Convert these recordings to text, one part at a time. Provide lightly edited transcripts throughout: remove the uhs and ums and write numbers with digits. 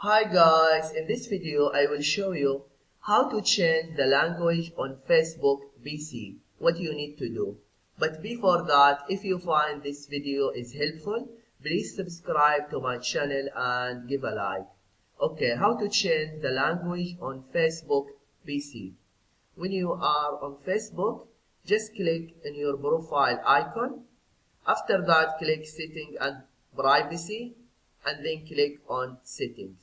Hi guys, in this video I will show you how to change the language on Facebook PC, what you need to do. But before that, if you find this video is helpful, please subscribe to my channel and give a like. Okay, how to change the language on Facebook PC. When you are on Facebook, just click on your profile icon. After that, click Settings and Privacy, and then click on Settings.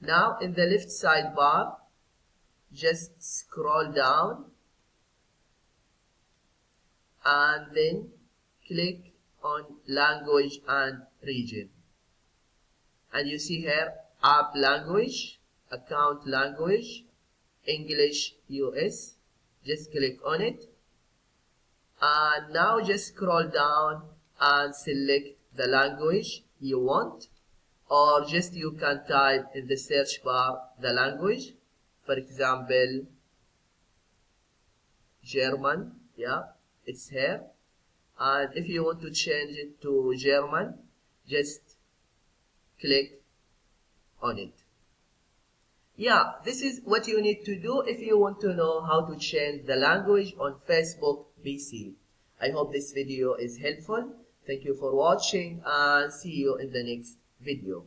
Now in the left sidebar, just scroll down and then click on Language and Region. And you see here App Language, Account Language, English US. Just click on it. And now just scroll down and select the language you want, or just you can type in the search bar the language. For example, German, yeah, it's here. And if you want to change it to German, just click on it. Yeah, this is what you need to do if you want to know how to change the language on Facebook PC. I hope this video is helpful. Thank you for watching and see you in the next video.